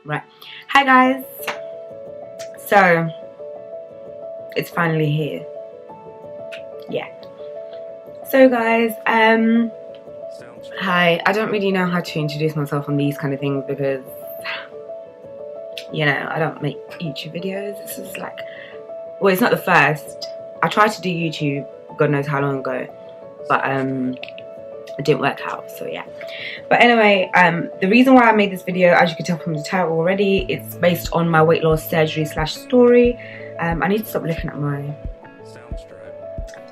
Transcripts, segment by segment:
Right. Hi guys. So it's finally here. Yeah. So guys, hi. I don't really know how to introduce myself on these kind of things because, you know, I don't make YouTube videos. This is like, well, it's not the first. I tried to do YouTube God knows how long ago, but it didn't work out, so yeah. But anyway, the reason why I made this video, as you can tell from the title already, it's based on my weight loss surgery / story. I need to stop looking at my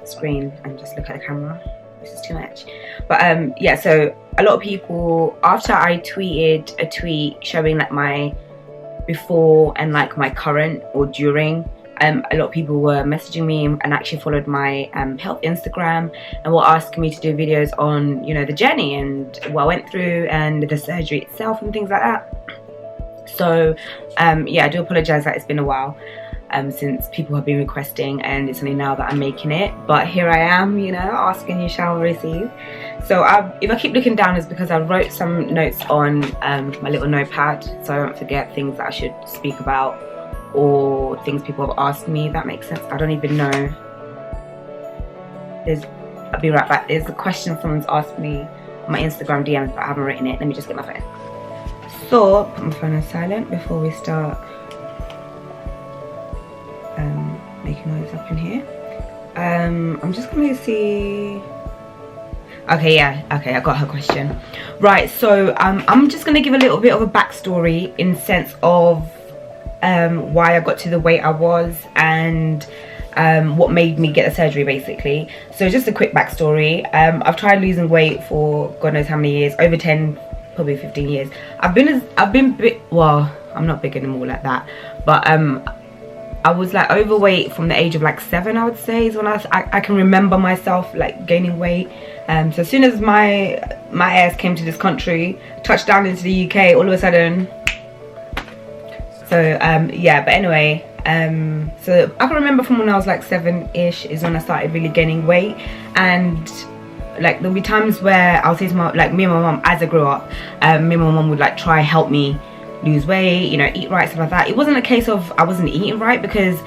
screen and just look at the camera. This is too much. But yeah, so a lot of people, after I tweeted a tweet showing like my before and like my current or during, a lot of people were messaging me and actually followed my health Instagram and were asking me to do videos on, you know, the journey and what I went through and the surgery itself and things like that. So yeah, I do apologize that it's been a while since people have been requesting, and it's only now that I'm making it, but here I am, you know, asking you shall receive. So if I keep looking down, it's because I wrote some notes on my little notepad so I don't forget things that I should speak about or things people have asked me, if that makes sense. I don't even know. I'll be right back. There's a question someone's asked me on my Instagram DMs, but I haven't written it. Let me just get my phone. So, put my phone on silent before we start making noise up in here. I'm just going to see. Okay, yeah, okay, I got her question. Right, so I'm just going to give a little bit of a backstory in sense of why I got to the weight I was and what made me get the surgery, basically. So just a quick backstory. I've tried losing weight for God knows how many years, over 10, probably 15 years. I've been big, well, I'm not big anymore like that, but I was like overweight from the age of like 7, I would say, is when I can remember myself like gaining weight. So as soon as my ass came to this country, touched down into the UK, all of a sudden. So yeah, but anyway, so I can remember from when I was like 7-ish is when I started really gaining weight. And like there'll be times where I'll say to my, like me and my mum, as I grew up, me and my mum would like try help me lose weight, you know, eat right, stuff like that. It wasn't a case of I wasn't eating right, because,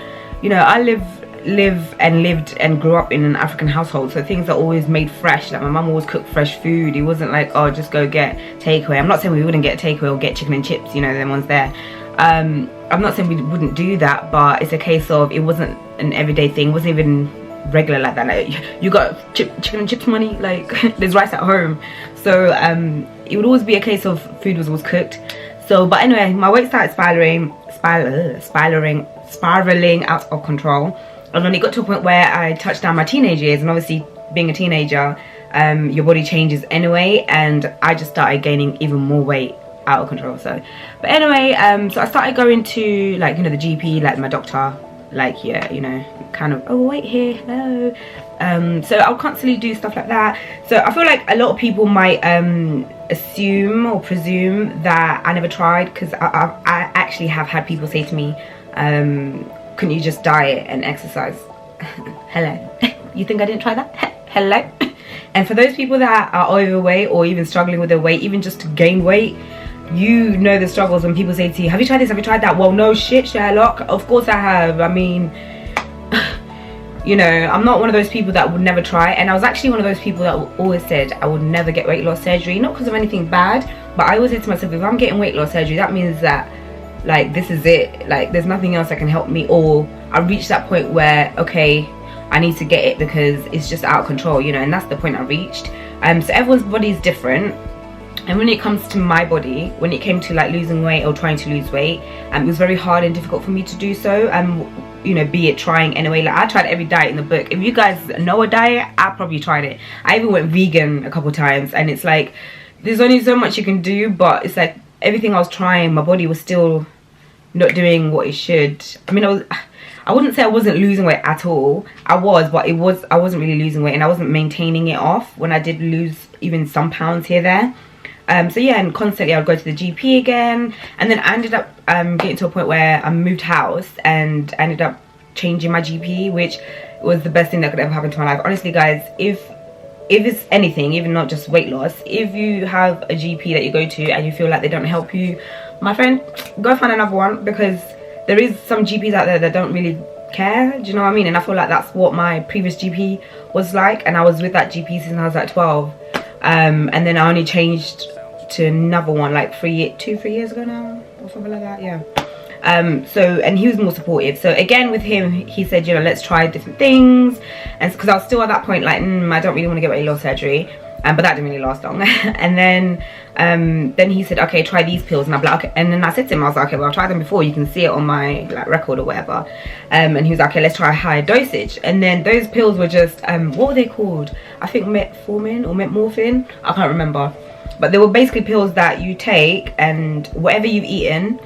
you know, I lived and grew up in an African household, so things are always made fresh. Like my mum always cooked fresh food. It wasn't like, oh, just go get takeaway. I'm not saying we wouldn't get takeaway or get chicken and chips, you know, them ones there. I'm not saying we wouldn't do that, but it's a case of it wasn't an everyday thing. It wasn't even regular like that. Like you got chicken and chips money, like there's rice at home. So it would always be a case of food was always cooked. So but anyway, my weight started spiraling out of control, and then it got to a point where I touched down my teenage years, and obviously being a teenager, your body changes anyway, and I just started gaining even more weight out of control. So but anyway, so I started going to, like, you know, the GP, like my doctor, like, yeah, you know, kind of, oh wait here, hello. So I'll constantly do stuff like that. So I feel like a lot of people might assume or presume that I never tried, because I actually have had people say to me, couldn't you just diet and exercise? Hello. You think I didn't try that? Hello. And for those people that are overweight or even struggling with their weight, even just to gain weight, you know the struggles when people say to you, have you tried this, have you tried that? Well, no shit, Sherlock, of course I have. I mean, you know, I'm not one of those people that would never try. And I was actually one of those people that always said I would never get weight loss surgery, not because of anything bad, but I always said to myself, if I'm getting weight loss surgery, that means that, like, this is it, like there's nothing else that can help me, or I reached that point where, okay, I need to get it because it's just out of control, you know. And that's the point I reached. So everyone's body is different, and when it comes to my body, when it came to like losing weight or trying to lose weight, it was very hard and difficult for me to do so. You know, be it trying anyway. Like I tried every diet in the book. If you guys know a diet, I probably tried it. I even went vegan a couple times, and it's like there's only so much you can do, but it's like everything I was trying, my body was still not doing what it should. I mean, I wouldn't say I wasn't losing weight at all. I was, but I wasn't really losing weight, and I wasn't maintaining it off when I did lose even some pounds here there. So yeah, and constantly I would go to the GP again, and then I ended up getting to a point where I moved house and ended up changing my GP, which was the best thing that could ever happen to my life. Honestly guys, if it's anything, even not just weight loss, if you have a GP that you go to and you feel like they don't help you my friend, go find another one, because there is some GPs out there that don't really care, do you know what I mean? And I feel like that's what my previous GP was like, and I was with that GP since I was like 12, and then I only changed to another one like 3 years ago now, or something like that. Yeah. So, and he was more supportive. So again, with him, he said, you know, let's try different things, and because I was still at that point like, I don't really want to get weight loss surgery, but that didn't really last long. And then he said, okay, try these pills, and I'm like, okay. And then I said to him, I was like, okay, well, I've tried them before, you can see it on my like record or whatever. And he was like, okay, let's try a higher dosage. And then those pills were just what were they called? I think metformin or metmorphin, I can't remember, but they were basically pills that you take, and whatever you've eaten,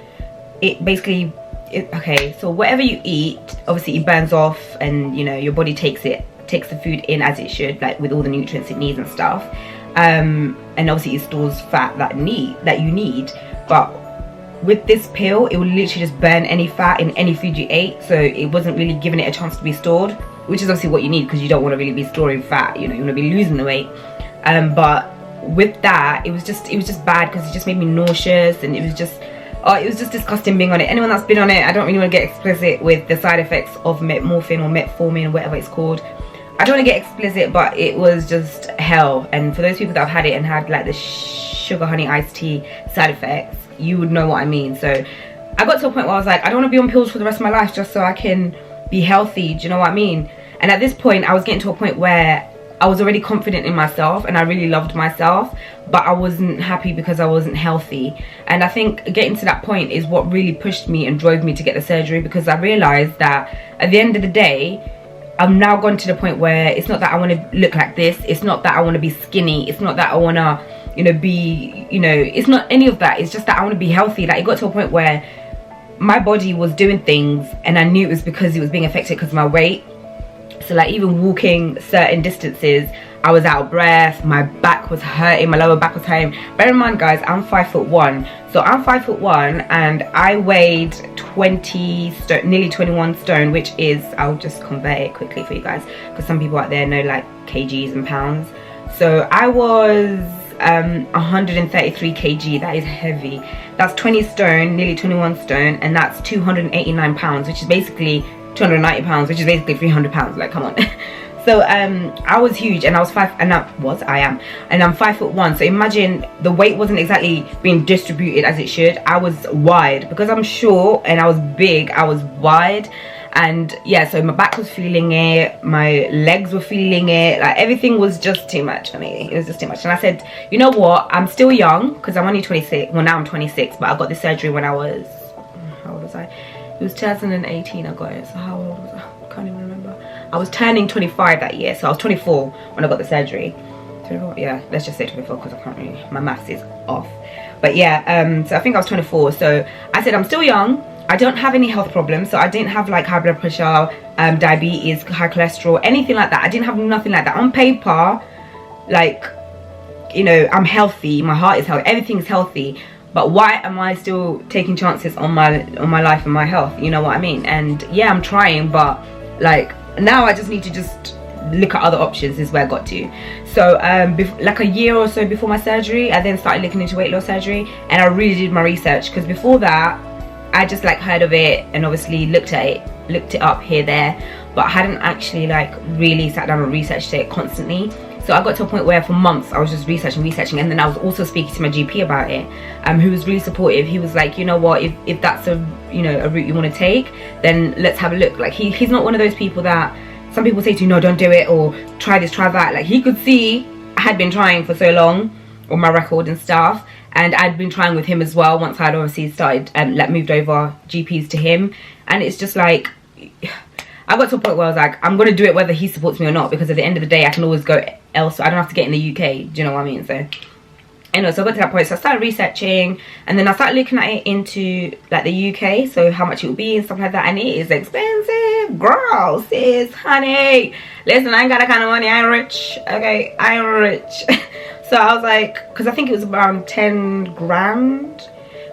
it basically okay, so whatever you eat, obviously it burns off, and you know, your body takes the food in as it should, like with all the nutrients it needs and stuff, and obviously it stores fat that you need. But with this pill, it will literally just burn any fat in any food you ate, so it wasn't really giving it a chance to be stored, which is obviously what you need, because you don't want to really be storing fat, you know, you want to be losing the weight. But with that, it was just bad, because it just made me nauseous, and it was just disgusting being on it. Anyone that's been on it, I don't really want to get explicit with the side effects of metmorphin or metformin or whatever it's called. I don't want to get explicit, but it was just hell. And for those people that have had it and had like the sugar honey iced tea side effects, you would know what I mean. So I got to a point where I was like, I don't want to be on pills for the rest of my life just so I can be healthy, do you know what I mean? And at this point, I was getting to a point where I was already confident in myself and I really loved myself, but I wasn't happy because I wasn't healthy. And I think getting to that point is what really pushed me and drove me to get the surgery, because I realized that at the end of the day, I'm now gone to the point where it's not that I want to look like this, it's not that I want to be skinny, it's not that I want to, you know, be, you know, it's not any of that. It's just that I want to be healthy. Like, it got to a point where my body was doing things and I knew it was because it was being affected because of my weight. So like, even walking certain distances, I was out of breath, my back was hurting, my lower back was hurting. Bear in mind, guys, I'm 5'1", so I'm 5'1", and I weighed 20 stone, nearly 21 stone, which is, I'll just convert it quickly for you guys, because some people out there know like kgs and pounds. So I was 133 kg. That is heavy. That's 20 stone, nearly 21 stone, and that's 289 pounds, which is basically 290 pounds, which is basically 300 pounds. Like, come on. So I was huge, and I am 5'1". So imagine the weight wasn't exactly being distributed as it should. I was wide because I'm short and I was big. I was wide, and yeah, so my back was feeling it, my legs were feeling it, like everything was just too much for me. It was just too much. And I said, you know what, I'm still young, because I'm only 26. Well, now I'm 26, but I got this surgery when I was, how old was I? It was 2018 I got it. So how old was I? I can't even remember. I was turning 25 that year, so I was 24 when I got the surgery. 24, yeah, let's just say 24, because I can't really, my maths is off. But yeah, so I think I was 24. So I said, I'm still young, I don't have any health problems, so I didn't have like high blood pressure, diabetes, high cholesterol, anything like that. I didn't have nothing like that. On paper, like, you know, I'm healthy, my heart is healthy, everything's healthy. But why am I still taking chances on my life and my health? You know what I mean? And yeah, I'm trying, but like, now I just need to just look at other options, is where I got to. So like a year or so before my surgery, I then started looking into weight loss surgery, and I really did my research, because before that I just like heard of it and obviously looked it up here, there, but I hadn't actually like really sat down and researched it constantly. So I got to a point where for months I was just researching, and then I was also speaking to my GP about it, who was really supportive. He was like, you know what, if that's a route you want to take, then let's have a look. Like, he's not one of those people that some people say to you, no, don't do it, or try this, try that. Like, he could see I had been trying for so long on my record and stuff, and I'd been trying with him as well once I'd obviously started like moved over GPs to him. And it's just like, I got to a point where I was like, I'm going to do it whether he supports me or not, because at the end of the day I can always go elsewhere. I don't have to get in the UK, do you know what I mean? So anyway, so I got to that point, so I started researching, and then I started looking at it into like the UK, so how much it will be and stuff like that. And it is expensive, girl, sis, honey. Listen, I ain't got that kind of money, I ain't rich, okay, I ain't rich. So I was like, because I think it was around 10 grand.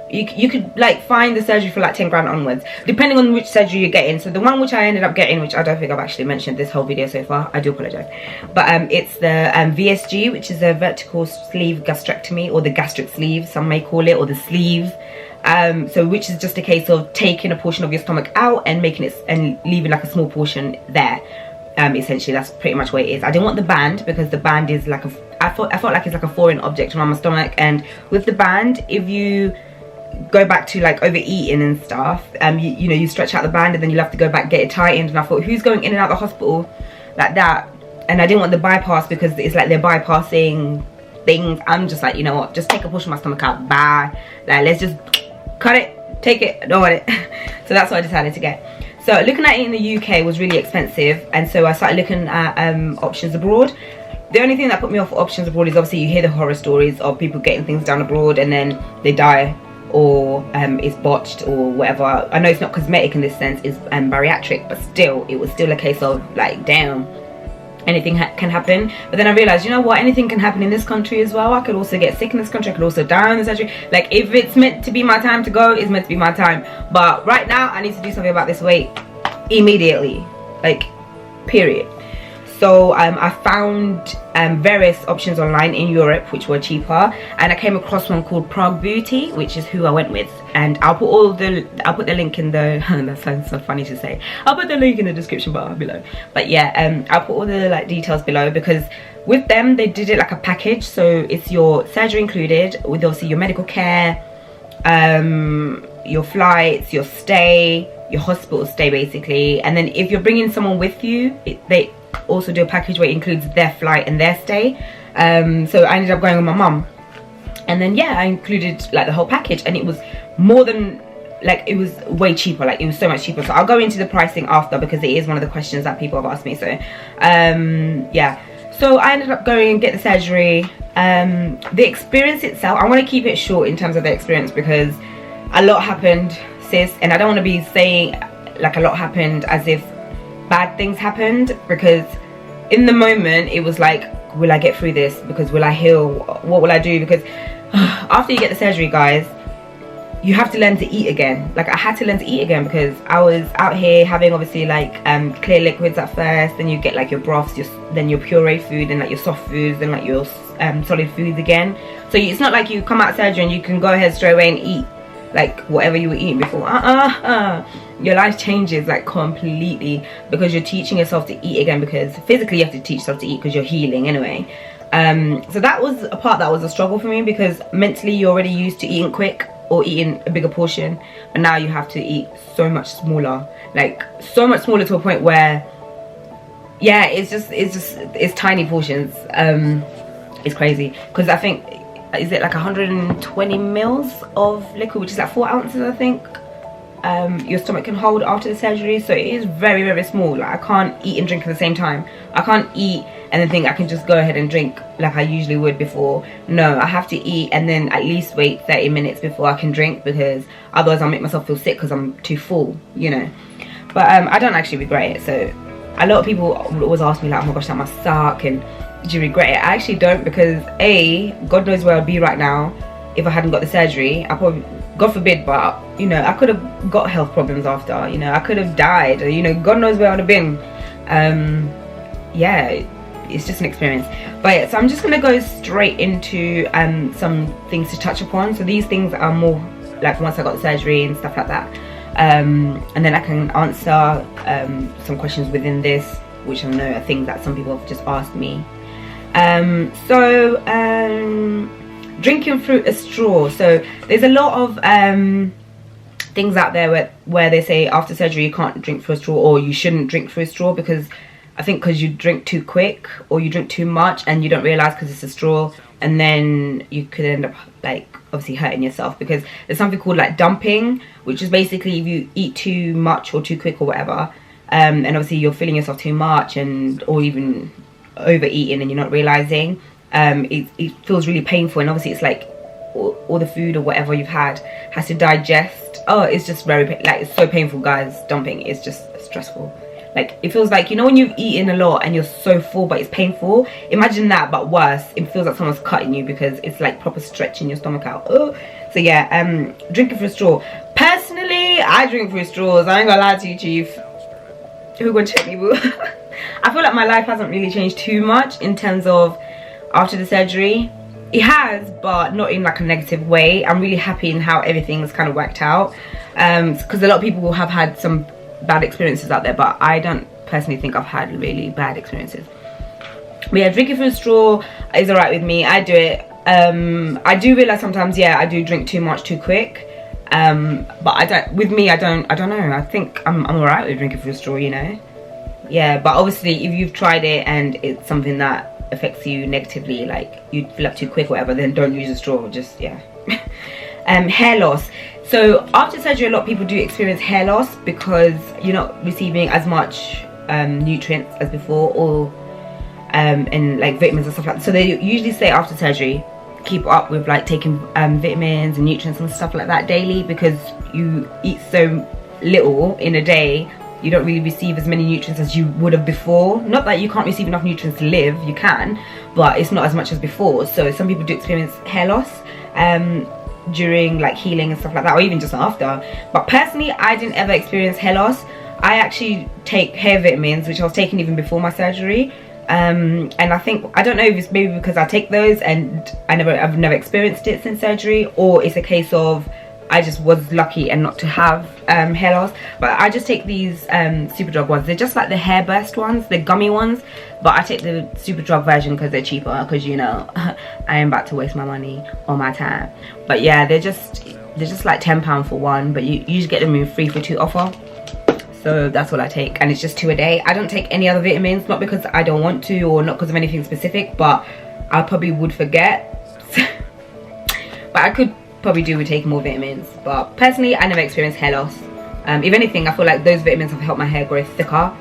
You could like find the surgery for like 10 grand onwards, depending on which surgery you're getting. So the one which I ended up getting, which I don't think I've actually mentioned this whole video so far, I do apologize, but it's the VSG, which is a vertical sleeve gastrectomy, or the gastric sleeve some may call it, or the sleeve. So which is just a case of taking a portion of your stomach out and making it and leaving like a small portion there. Essentially that's pretty much what it is. I didn't want the band because the band is like I felt like it's like a foreign object around my stomach, and with the band, if you go back to like overeating and stuff, you know, you stretch out the band and then you'll have to go back, get it tightened, and I thought, who's going in and out of the hospital like that? And I didn't want the bypass because it's like they're bypassing things. I'm just like, you know what, just take a portion of my stomach out, bye, like let's just cut it, take it, I don't want it. So that's what I decided to get. So looking at it in the UK was really expensive, and so I started looking at options abroad. The only thing that put me off options abroad is obviously you hear the horror stories of people getting things done abroad and then they die, or it's botched or whatever. I know it's not cosmetic in this sense, it's bariatric, but still, it was still a case of like, damn, anything can happen. But then I realized, you know what, anything can happen in this country as well. I could also get sick in this country, I could also die in this country. Like, if it's meant to be my time to go, it's meant to be my time. But right now I need to do something about this weight immediately, like, period. So I found various options online in Europe which were cheaper, and I came across one called Prague Beauty, which is who I went with, and I'll put the link in the that sounds so funny to say, I'll put the link in the description bar below. But yeah, I'll put all the like details below, because with them they did it like a package. So it's your surgery included with obviously your medical care, your flights, your stay, your hospital stay basically, and then if you're bringing someone with you, they also do a package where it includes their flight and their stay. So I ended up going with my mum, and then yeah, I included like the whole package, and it was more than, like, it was way cheaper, like it was so much cheaper. So I'll go into the pricing after, because it is one of the questions that people have asked me. So yeah, so I ended up going and get the surgery. The experience itself, I want to keep it short in terms of the experience, because a lot happened, sis, and I don't want to be saying like a lot happened as if bad things happened, because in the moment it was like, will I get through this, because will I heal, what will I do? Because after you get the surgery, guys, you have to learn to eat again. Like, I had to learn to eat again, because I was out here having obviously like clear liquids at first, then you get like your broths, then your puree food, and like your soft foods, and like your solid foods again. So it's not like you come out of surgery and you can go ahead straight away and eat like whatever you were eating before. Your life changes like completely, because you're teaching yourself to eat again, because physically you have to teach yourself to eat because you're healing anyway. So that was a part that was a struggle for me, because mentally you're already used to eating quick or eating a bigger portion, but now you have to eat so much smaller, like so much smaller, to a point where yeah, it's tiny portions. It's crazy, because I think, is it like 120 mils of liquid, which is like 4 ounces I think, your stomach can hold after the surgery. So it is very, very small. Like, I can't eat and drink at the same time. I can't eat and then think I can just go ahead and drink like I usually would before. No, I have to eat and then at least wait 30 minutes before I can drink, because otherwise I'll make myself feel sick because I'm too full, you know. But I don't actually regret it. So a lot of people will always ask me like, oh my gosh, that must suck, and do you regret it? I actually don't, because A, God knows where I'd be right now if I hadn't got the surgery. I probably, God forbid, but you know, I could have got health problems after, you know, I could have died, or, you know, God knows where I would have been. Yeah, it's just an experience. But yeah, so I'm just gonna go straight into some things to touch upon. So these things are more like once I got the surgery and stuff like that, and then I can answer some questions within this, which I know are things that some people have just asked me. Drinking through a straw. So there's a lot of things out there where they say after surgery you can't drink through a straw, or you shouldn't drink through a straw, because I think because you drink too quick or you drink too much and you don't realize because it's a straw, and then you could end up like obviously hurting yourself, because there's something called like dumping, which is basically if you eat too much or too quick or whatever, and obviously you're filling yourself too much, and or even overeating and you're not realizing, it feels really painful, and obviously it's like all the food or whatever you've had has to digest. Oh, it's just very like, it's so painful, guys. Dumping is just stressful. Like, it feels like, you know, when you've eaten a lot and you're so full but it's painful, imagine that but worse. It feels like someone's cutting you, because it's like proper stretching your stomach out. Oh. So yeah, drinking through a straw. Personally, I drink through straws. I ain't gonna lie to you, chief. Who gonna check me, boo? I feel like my life hasn't really changed too much in terms of after the surgery. It has, but not in like a negative way. I'm really happy in how everything's kind of worked out, because a lot of people will have had some bad experiences out there, but I don't personally think I've had really bad experiences. But yeah, drinking through a straw is alright with me. I do it. I do realize sometimes, yeah, I do drink too much too quick, but I don't know, I think I'm alright with drinking through a straw, you know. Yeah, but obviously if you've tried it and it's something that affects you negatively, like you fill up too quick or whatever, then don't use a straw. Just, yeah. Hair loss. So after surgery, a lot of people do experience hair loss because you're not receiving as much nutrients as before, or and like vitamins and stuff like that. So they usually say after surgery, keep up with like taking vitamins and nutrients and stuff like that daily, because you eat so little in a day, you don't really receive as many nutrients as you would have before. Not that you can't receive enough nutrients to live, you can, but it's not as much as before. So some people do experience hair loss during like healing and stuff like that, or even just after. But personally, I didn't ever experience hair loss. I actually take hair vitamins, which I was taking even before my surgery, and I think, I don't know if it's maybe because I take those and I've never experienced it since surgery, or it's a case of I just was lucky and not to have hair loss. But I just take these Superdrug ones. They're just like the hair burst ones, the gummy ones, but I take the Superdrug version because they're cheaper, because, you know, I am about to waste my money on my time. But yeah, they're just like £10 for one, but you usually get them in 3 for 2 offer. So that's what I take, and it's just 2 a day. I don't take any other vitamins, not because I don't want to or not because of anything specific, but I probably would forget. But I could probably do with taking more vitamins. But personally, I never experienced hair loss. If anything, I feel like those vitamins have helped my hair grow thicker,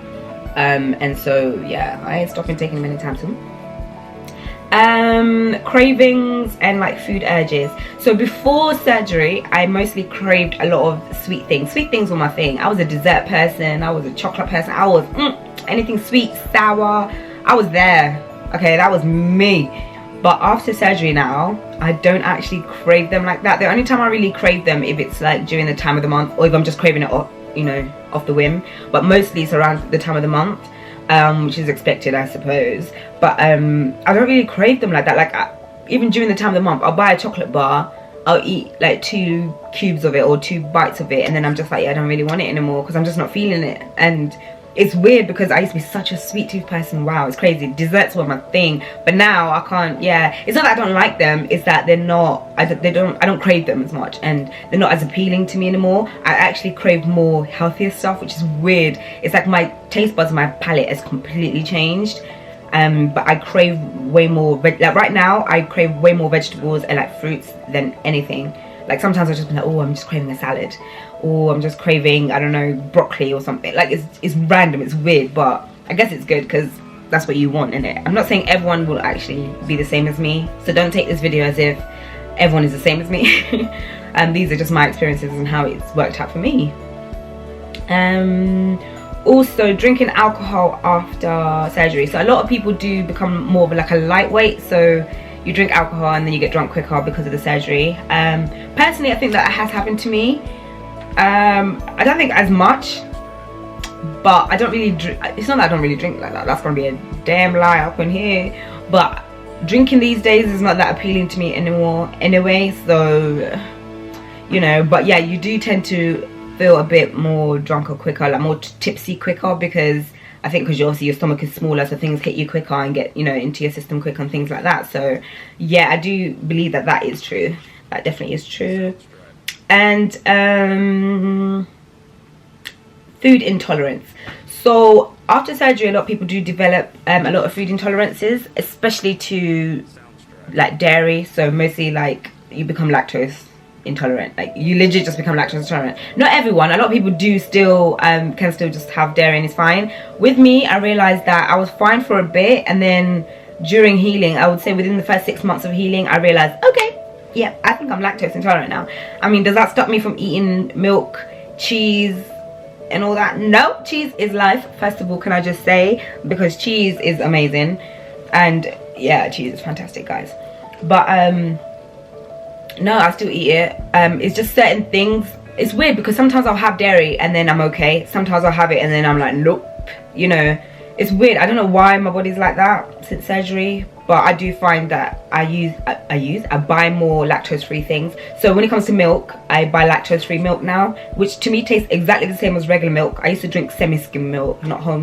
and so yeah, I ain't stopping taking them anytime soon. Cravings and like food urges. So before surgery, I mostly craved a lot of sweet things. Sweet things were my thing. I was a dessert person, I was a chocolate person, I was anything sweet, sour, I was there. Okay, that was me. But after surgery now, I don't actually crave them like that. The only time I really crave them, if it's like during the time of the month, or if I'm just craving it off, you know, off the whim. But mostly it's around the time of the month, which is expected, I suppose. But I don't really crave them like that. Like even during the time of the month, I'll buy a chocolate bar, I'll eat like 2 cubes of it or 2 bites of it, and then I'm just like, yeah, I don't really want it anymore because I'm just not feeling it. And it's weird because I used to be such a sweet tooth person. Wow, it's crazy. Desserts were my thing, but now I can't. Yeah, it's not that I don't like them, it's that they're not, I don't crave them as much, and they're not as appealing to me anymore. I actually crave more healthier stuff, which is weird. It's like my taste buds, my palate has completely changed. But I crave way more, like right now I crave way more vegetables and like fruits than anything. Like sometimes I just be like, oh, I'm just craving a salad, or I'm just craving, I don't know, broccoli or something. Like it's random, it's weird, but I guess it's good because that's what you want, innit? I'm not saying everyone will actually be the same as me, so don't take this video as if everyone is the same as me. These are just my experiences and how it's worked out for me. Also, drinking alcohol after surgery. So a lot of people do become more of like a lightweight, so you drink alcohol and then you get drunk quicker because of the surgery. Personally, I think that has happened to me. I don't think as much, but I don't really drink. It's not that I don't really drink like that, that's gonna be a damn lie up in here, but drinking these days is not that appealing to me anymore anyway, so you know. But yeah, you do tend to feel a bit more drunk or quicker, like more tipsy quicker, because I think because obviously your stomach is smaller, so things hit you quicker and get, you know, into your system quicker and things like that. So yeah, I do believe that that is true. That definitely is true. And food intolerance. So after surgery, a lot of people do develop a lot of food intolerances, especially to like dairy. So mostly like you become lactose intolerant, like you legit just become lactose intolerant. Not everyone, a lot of people do still can still just have dairy and it's fine. With me, I realized that I was fine for a bit, and then during healing, I would say within the first 6 months of healing, I realized, okay, yeah, I think I'm lactose intolerant now. I mean, does that stop me from eating milk, cheese and all that? No, cheese is life, first of all, can I just say, because cheese is amazing. And yeah, cheese is fantastic, guys. But no, I still eat it. It's just certain things. It's weird because sometimes I'll have dairy and then I'm okay. Sometimes I'll have it and then I'm like, nope. You know, it's weird. I don't know why my body's like that since surgery, but I do find that I buy more lactose-free things. So when it comes to milk, I buy lactose-free milk now, which to me tastes exactly the same as regular milk. I used to drink semi-skim milk, not whole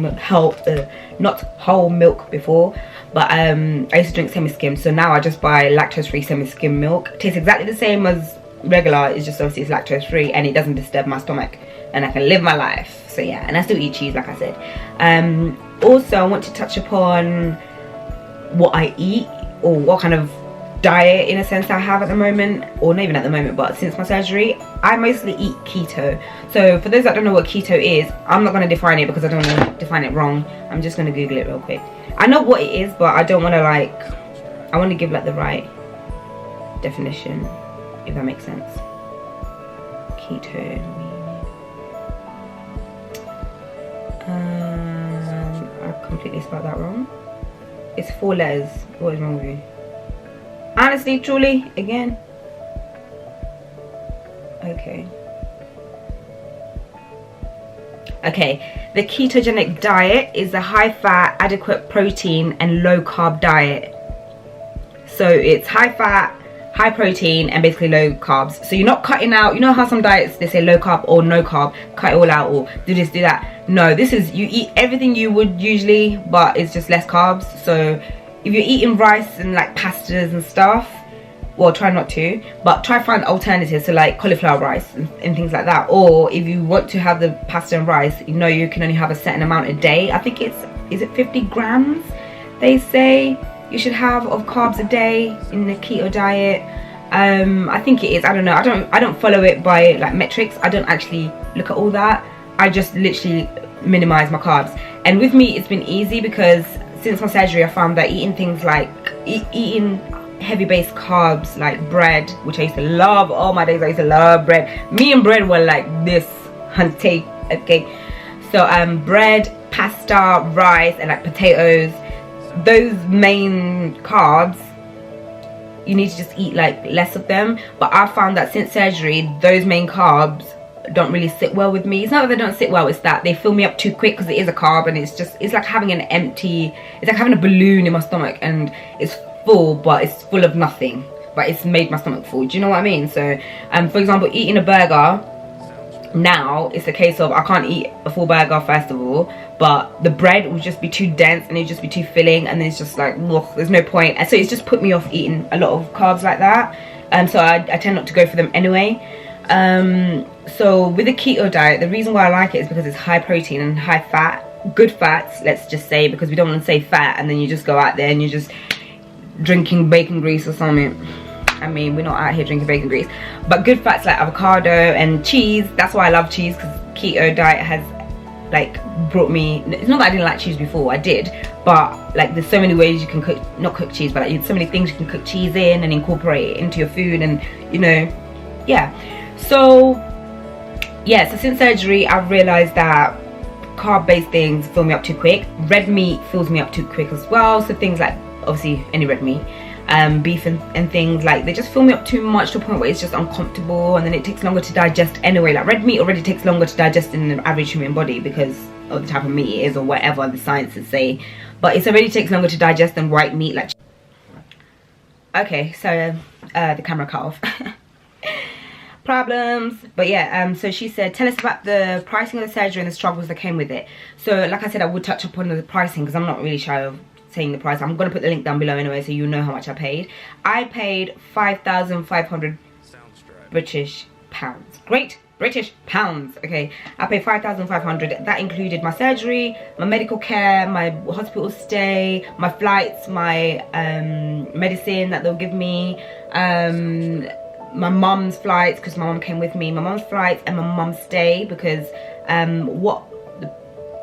milk before, but I used to drink semi-skim. So now I just buy lactose-free semi-skim milk. It tastes exactly the same as regular. It's just obviously it's lactose-free and it doesn't disturb my stomach, and I can live my life. So yeah, and I still eat cheese, like I said. Also, I want to touch upon what I eat, or what kind of diet in a sense I have at the moment, or not even at the moment, but since my surgery. I mostly eat keto. So for those that don't know what keto is, I'm not going to define it because I don't want to define it wrong. I'm just going to Google it real quick. I know what it is, but I don't want to I want to give the right definition, if that makes sense. Keto. I completely spelled that wrong. It's 4 letters. What is wrong with you? Honestly, truly, again. Okay. The ketogenic diet is a high fat, adequate protein and low carb diet. So it's high fat, high protein and basically low carbs. So you're not cutting out, you know how some diets they say low carb or no carb, cut it all out or do this, do that. No, this is, you eat everything you would usually, but it's just less carbs. So if you're eating rice and like pastas and stuff, well, try not to, but try find alternatives, so like cauliflower rice and things like that. Or if you want to have the pasta and rice, you know you can only have a certain amount a day. I think is it 50 grams they say you should have of carbs a day in the keto diet. I think it is, I don't know, I don't follow it by like metrics. I don't actually look at all that. I just literally minimize my carbs. And with me it's been easy because since my surgery I found that eating things like eating heavy based carbs like bread, which I used to love, all my days I used to love bread. Me and bread were like this, okay. So bread, pasta, rice and like potatoes, those main carbs, you need to just eat like less of them. But I found that since surgery those main carbs don't really sit well with me. It's not that they don't sit well, it's that they fill me up too quick because it is a carb, and it's like having an empty, it's like having a balloon in my stomach and it's full, but it's full of nothing, but it's made my stomach full. Do you know what I mean? So for example, eating a burger now, it's a case of I can't eat a full burger first of all, but the bread will just be too dense and it'll just be too filling, and then it's just like, ugh, there's no point. And so it's just put me off eating a lot of carbs like that, and so I tend not to go for them anyway. So with the keto diet, the reason why I like it is because it's high protein and high fat, good fats, let's just say, because we don't want to say fat and then you just go out there and you're just drinking bacon grease or something. I mean, we're not out here drinking bacon grease, but good fats like avocado and cheese. That's why I love cheese, because keto diet has like brought me, it's not that I didn't like cheese before, I did, but like there's so many ways you can cook, not cook cheese, but like so many things you can cook cheese in and incorporate it into your food, and you know, yeah. So yeah, so since surgery I've realized that carb based things fill me up too quick. Red meat fills me up too quick as well. So things like obviously any red meat, beef and things like, they just fill me up too much to a point where it's just uncomfortable, and then it takes longer to digest anyway. Like red meat already takes longer to digest in the average human body because of the type of meat it is or whatever the sciences say, but it already takes longer to digest than white meat. Like, okay, so the camera cut off. Problems. But yeah, so she said, tell us about the pricing of the surgery and the struggles that came with it. So like I said, I would touch upon the pricing because I'm not really shy of saying the price. I'm going to put the link down below anyway, so you know how much I paid. I paid 5,500 British pounds. Great British pounds. Okay, I paid 5,500. That included my surgery, my medical care, my hospital stay, my flights, my medicine that they'll give me, my mum's flights, because my mum came with me, my mum's flights and my mum's stay, because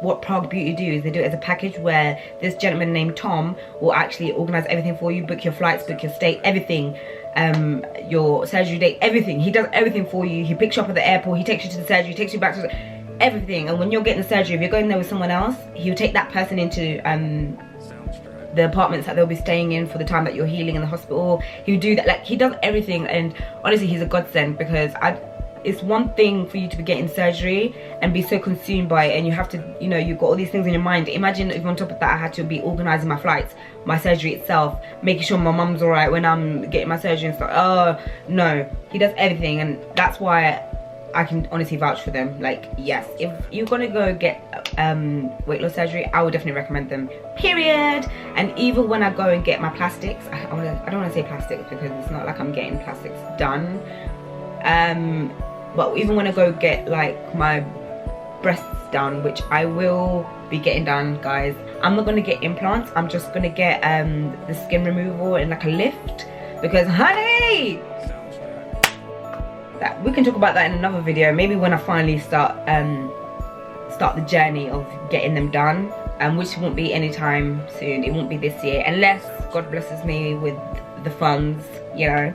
what Prague Beauty do is they do it as a package where this gentleman named Tom will actually organize everything for you, book your flights, book your stay, everything, your surgery date, everything. He does everything for you. He picks you up at the airport, he takes you to the surgery, takes you back to everything. And when you're getting the surgery, if you're going there with someone else, he'll take that person into the apartments that they'll be staying in for the time that you're healing in the hospital. He'll do that, like he does everything, and honestly he's a godsend, because it's one thing for you to be getting surgery and be so consumed by it, and you have to, you know, you've got all these things in your mind. Imagine if on top of that I had to be organising my flights, my surgery itself, making sure my mum's alright when I'm getting my surgery and stuff. Oh no, he does everything, and that's why I can honestly vouch for them. Like, yes, if you're gonna go get weight loss surgery, I would definitely recommend them, period. And even when I go and get my plastics, I don't want to say plastics because it's not like I'm getting plastics done, but even when I go get like my breasts done, which I will be getting done, guys, I'm not gonna get implants. I'm just gonna get the skin removal and like a lift, because honey, that we can talk about that in another video, maybe when I finally start the journey of getting them done, which won't be anytime soon. It won't be this year, unless God blesses me with the funds, you know,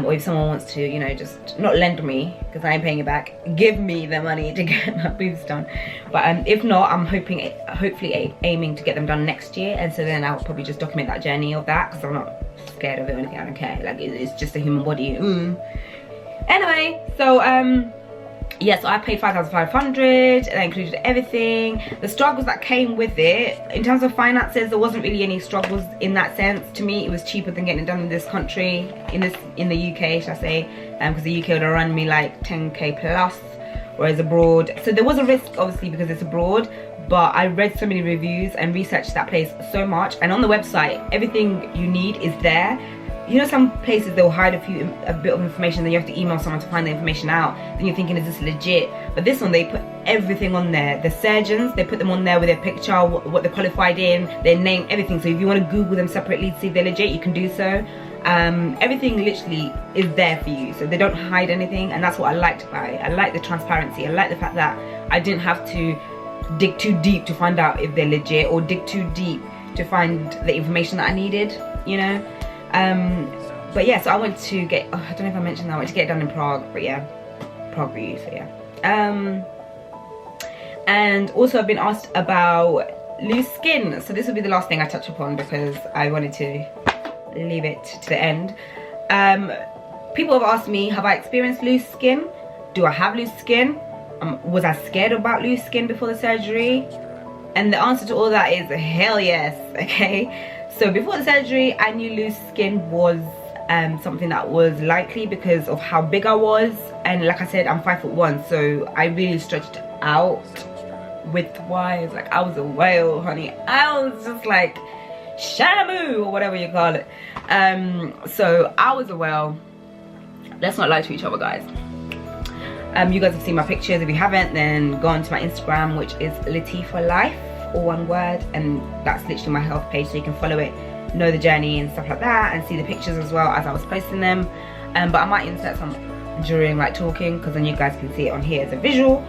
or if someone wants to, you know, just not lend me, because I ain't paying it back, give me the money to get my boobs done. But if not, I'm hopefully aiming to get them done next year, and so then I'll probably just document that journey of that, because I'm not scared of it or anything. I don't care, like it's just a human body. Anyway, so yeah, so I paid 5,500, and that included everything. The struggles that came with it, in terms of finances, there wasn't really any struggles in that sense. To me, it was cheaper than getting it done in this country, in the UK, should I say, because the UK would have run me like 10k plus, whereas abroad, so there was a risk obviously because it's abroad, but I read so many reviews and researched that place so much, and on the website, everything you need is there. You know, some places they'll hide a bit of information, then you have to email someone to find the information out. Then you're thinking, is this legit? But this one, they put everything on there. The surgeons, they put them on there with their picture, what they're qualified in, their name, everything. So if you want to Google them separately to see if they're legit, you can do so. Everything literally is there for you, so they don't hide anything, and that's what I liked about it. I like the transparency. I like the fact that I didn't have to dig too deep to find out if they're legit, or dig too deep to find the information that I needed, you know. But yeah, so I went to get, I don't know if I mentioned that, I went to get it done in Prague, but yeah, Prague review, so yeah. And also I've been asked about loose skin, so this will be the last thing I touch upon because I wanted to leave it to the end. People have asked me, have I experienced loose skin? Do I have loose skin? Was I scared about loose skin before the surgery? And the answer to all that is hell yes, okay? So before the surgery, I knew loose skin was something that was likely because of how big I was, and like I said, I'm 5'1", so I really stretched out width-wise. Like I was a whale, honey. I was just like Shamu or whatever you call it. So I was a whale. Let's not lie to each other, guys. You guys have seen my pictures. If you haven't, then go on to my Instagram, which is Latifa Life, all one word, and that's literally my health page, so you can follow it, know the journey and stuff like that, and see the pictures as well as I was posting them. But I might insert some during like talking, because then you guys can see it on here as a visual.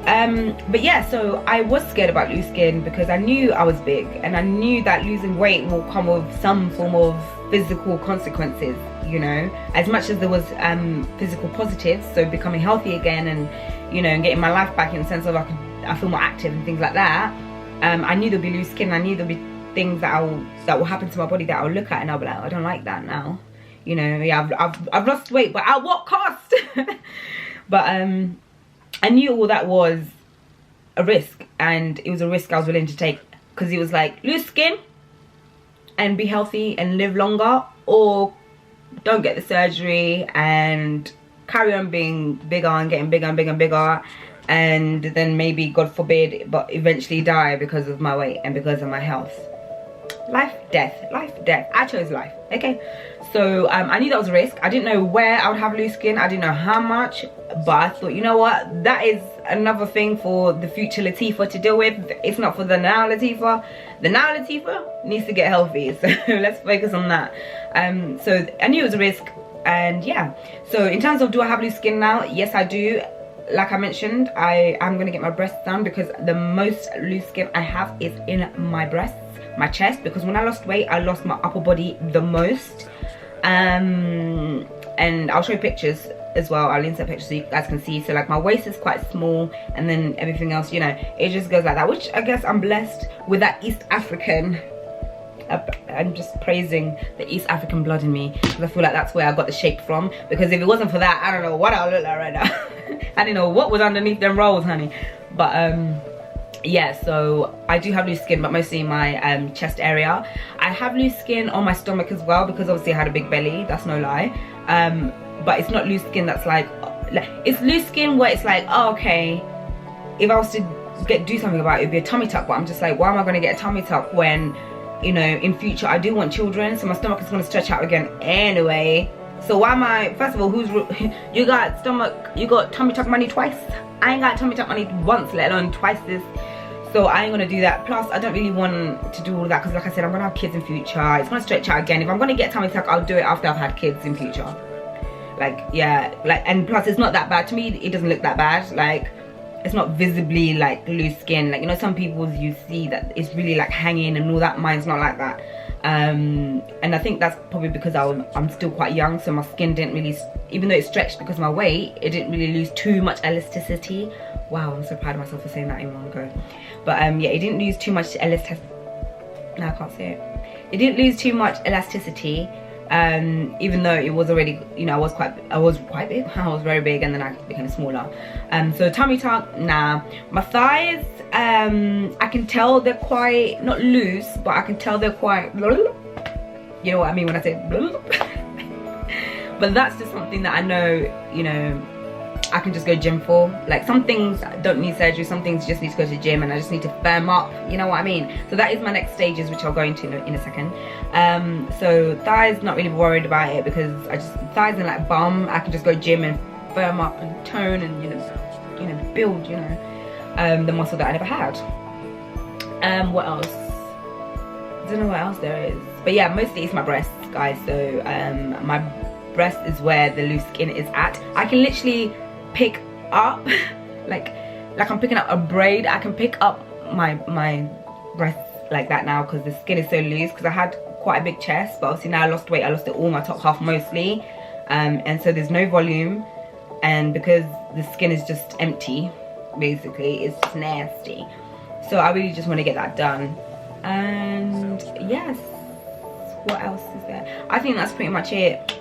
But yeah, so I was scared about loose skin because I knew I was big, and I knew that losing weight will come with some form of physical consequences, you know, as much as there was physical positives, so becoming healthy again, and you know, and getting my life back in the sense of I feel more active and things like that. I knew there'd be loose skin. I knew there'd be things that will happen to my body that I'll look at and I'll be like, I don't like that now, you know. Yeah, I've lost weight, but at what cost? But I knew all that was a risk, and it was a risk I was willing to take, because it was like, lose skin and be healthy and live longer, or don't get the surgery and carry on being bigger and getting bigger and bigger and bigger, and then maybe, God forbid, but eventually die because of my weight and because of my health. Life, death, I chose life, okay? So I knew that was a risk. I didn't know where I would have loose skin, I didn't know how much, but I thought, you know what, that is another thing for the future Latifa to deal with. It's not for the now Latifa. The now Latifa needs to get healthy, so let's focus on that. So I knew it was a risk, and yeah. So in terms of, do I have loose skin now? Yes, I do. Like I mentioned, I am going to get my breasts done, because the most loose skin I have is in my breasts, my chest, because when I lost weight, I lost my upper body the most. And I'll show you pictures as well. I'll insert pictures so you guys can see. So like my waist is quite small, and then everything else, you know, it just goes like that, which I guess I'm blessed with that East African I'm just praising the East African blood in me, because I feel like that's where I got the shape from. Because if it wasn't for that, I don't know what I would look like right now. I didn't know what was underneath them rolls, honey. But yeah, so I do have loose skin, but mostly in my chest area. I have loose skin on my stomach as well, because obviously I had a big belly, that's no lie. But it's not loose skin that's like it's loose skin where it's like, oh, okay, if I was to do something about it, it'd be a tummy tuck. But I'm just like, why am I going to get a tummy tuck when, you know, in future I do want children, so my stomach is going to stretch out again anyway. So why am I, first of all, you got tummy tuck money twice? I ain't got tummy tuck money once, let alone twice this. So I ain't gonna do that. Plus I don't really want to do all of that, because like I said, I'm gonna have kids in future. It's gonna stretch out again. If I'm gonna get tummy tuck, I'll do it after I've had kids in future. Like, yeah, like, and plus it's not that bad to me. It doesn't look that bad. Like, it's not visibly like loose skin. Like, you know, some people's you see that it's really like hanging and all that. Mine's not like that. And I think that's probably because I'm still quite young, so my skin didn't really, even though it stretched because of my weight, it didn't really lose too much elasticity. Wow, I'm so proud of myself for saying that in one go. But yeah, it didn't lose too much elasticity. No, I can't say it. It didn't lose too much elasticity, even though it was already, you know, I was quite big. I was very big, and then I became smaller. So tummy tuck, nah. My thighs, I can tell they're quite, not loose, but I can tell they're quite, you know what I mean when I say but that's just something that I know, you know, I can just go gym for. Like, some things don't need surgery, some things just need to go to the gym, and I just need to firm up, you know what I mean? So that is my next stages, which I'll go into in a second. So thighs, not really worried about it, because thighs and like bum, I can just go gym and firm up and tone and, you know, build, you know, the muscle that I never had. What else? I don't know what else there is, but yeah, mostly it's my breasts, guys. So my breast is where the loose skin is at. I can literally pick up like I'm picking up a braid. I can pick up my breasts like that now, because the skin is so loose, because I had quite a big chest, but obviously now I lost weight. I lost it all, my top half mostly, and so there's no volume, and because the skin is just empty, basically, it's just nasty. So I really just want to get that done. And yes, what else is there? I think that's pretty much it.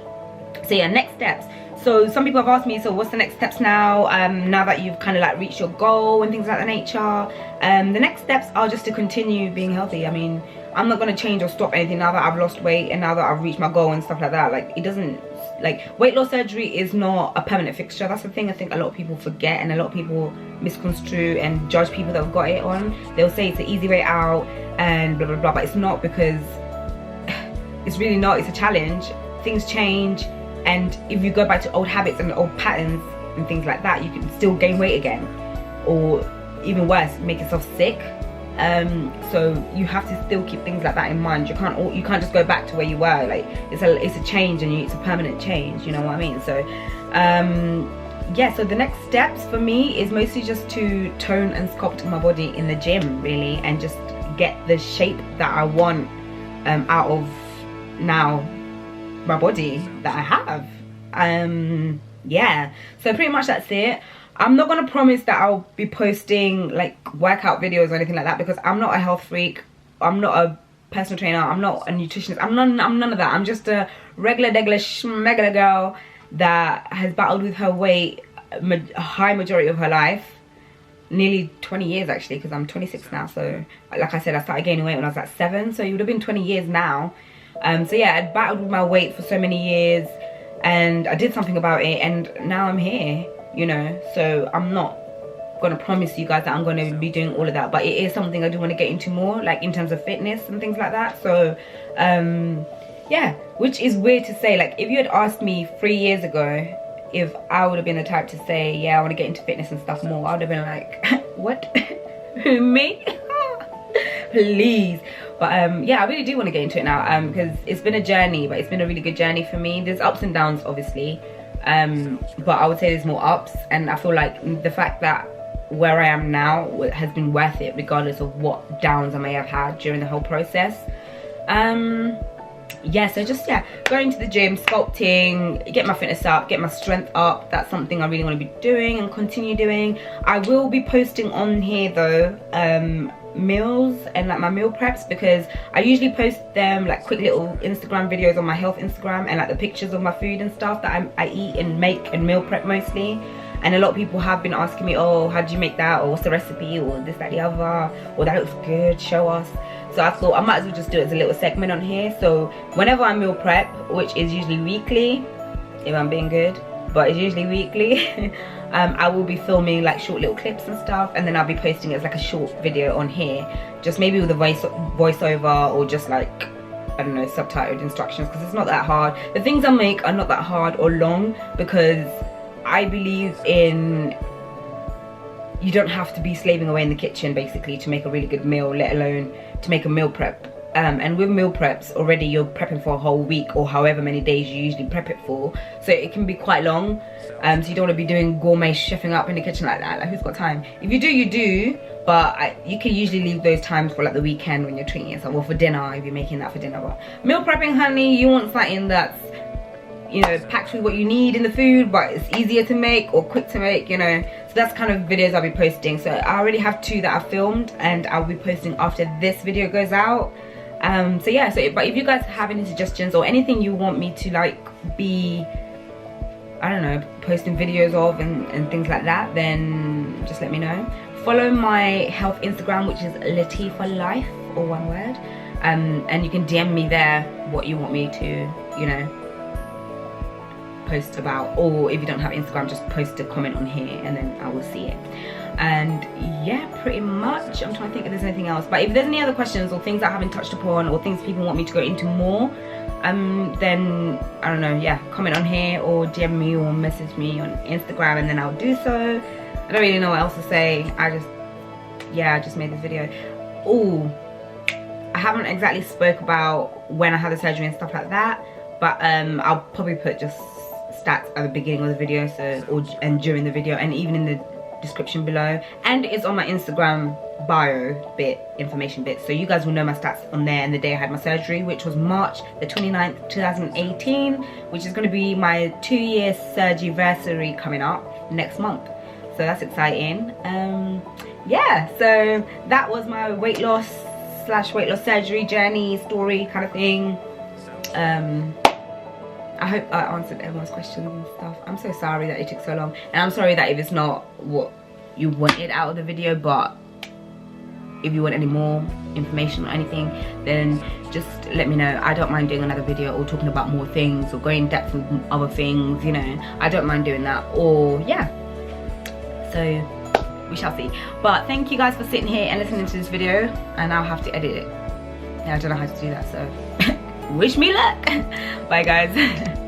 So yeah, next steps. So some people have asked me, so what's the next steps now, now that you've kind of like reached your goal and things like that nature. The next steps are just to continue being healthy. I mean, I'm not going to change or stop anything now that I've lost weight and now that I've reached my goal and stuff like that. Like, it doesn't, like, weight loss surgery is not a permanent fixture. That's the thing I think a lot of people forget, and a lot of people misconstrue and judge people that have got it on. They'll say it's an easy way out and blah blah blah, but it's not, because it's really not. It's a challenge. Things change. And if you go back to old habits and old patterns and things like that, you can still gain weight again, or even worse, make yourself sick. So you have to still keep things like that in mind. You can't just go back to where you were. Like, it's a change, and it's a permanent change, you know what I mean? So yeah, so the next steps for me is mostly just to tone and sculpt my body in the gym, really, and just get the shape that I want out of now my body that I have. Yeah, so pretty much that's it. I'm not gonna promise that I'll be posting like workout videos or anything like that, because I'm not a health freak, I'm not a personal trainer, I'm not a nutritionist, I'm none of that. I'm just a regular schmegular girl that has battled with her weight a high majority of her life, nearly 20 years actually, because I'm 26 now. So like I said, I started gaining weight when I was like 7, so it would have been 20 years now. So yeah, I'd battled with my weight for so many years, and I did something about it, and now I'm here, you know. So I'm not gonna promise you guys that I'm gonna be doing all of that, but it is something I do want to get into more, like in terms of fitness and things like that. So yeah, which is weird to say. Like, if you had asked me 3 years ago if I would have been the type to say, yeah, I want to get into fitness and stuff more, I would have been like, what? Who, me? Please. But yeah, I really do want to get into it now, because it's been a journey, but it's been a really good journey for me. There's ups and downs, obviously, but I would say there's more ups, and I feel like the fact that where I am now has been worth it, regardless of what downs I may have had during the whole process. Yeah, so just, yeah, going to the gym, sculpting, get my fitness up, get my strength up. That's something I really want to be doing and continue doing. I will be posting on here though meals and like my meal preps, because I usually post them like quick little Instagram videos on my health Instagram, and like the pictures of my food and stuff that I eat and make and meal prep mostly. And a lot of people have been asking me, oh, how do you make that, or what's the recipe, or this, that, the other, or that looks good, show us. So I thought I might as well just do it as a little segment on here. So whenever I meal prep, which is usually weekly, if I'm being good, but it's usually weekly, I will be filming like short little clips and stuff, and then I'll be posting it as like a short video on here, just maybe with a voiceover, or just like, I don't know, subtitled instructions, because it's not that hard. The things I make are not that hard or long, because I believe in, you don't have to be slaving away in the kitchen basically to make a really good meal, let alone to make a meal prep. And with meal preps, already you're prepping for a whole week or however many days you usually prep it for, so it can be quite long. So you don't want to be doing gourmet chefing up in the kitchen like that. Like, who's got time? If you do, you do, but you can usually leave those times for like the weekend when you're treating yourself, or for dinner if you're making that for dinner. But meal prepping, honey, you want something that's, you know, packed with what you need in the food, but it's easier to make or quick to make, you know. So that's kind of videos I'll be posting. So I already have 2 that I filmed, and I'll be posting after this video goes out. So yeah, but if you guys have any suggestions or anything you want me to like be, I don't know, posting videos of and things like that, then just let me know. Follow my health Instagram, which is Latifa Life, or one word, and you can DM me there what you want me to, you know, post about. Or if you don't have Instagram, just post a comment on here and then I will see it. And yeah, pretty much, I'm trying to think if there's anything else, but if there's any other questions or things I haven't touched upon, or things people want me to go into more, then I don't know, yeah, comment on here or DM me or message me on Instagram, and then I'll do so. I don't really know what else to say. I just made this video. Oh, I haven't exactly spoke about when I had the surgery and stuff like that, but I'll probably put just stats at the beginning of the video, and during the video, and even in the description below, and it's on my Instagram bio bit, information bit, so you guys will know my stats on there, and the day I had my surgery, which was March the 29th 2018, which is going to be my 2-year surgery coming up next month, so that's exciting. Yeah, so that was my weight loss surgery journey story kind of thing. I hope I answered everyone's questions and stuff. I'm so sorry that it took so long, and I'm sorry that if it's not what you wanted out of the video, but if you want any more information or anything, then just let me know. I don't mind doing another video or talking about more things or going in depth with other things, you know. I don't mind doing that, or yeah, so we shall see. But thank you guys for sitting here and listening to this video, and I'll have to edit it. Yeah, I don't know how to do that, so wish me luck. Bye guys.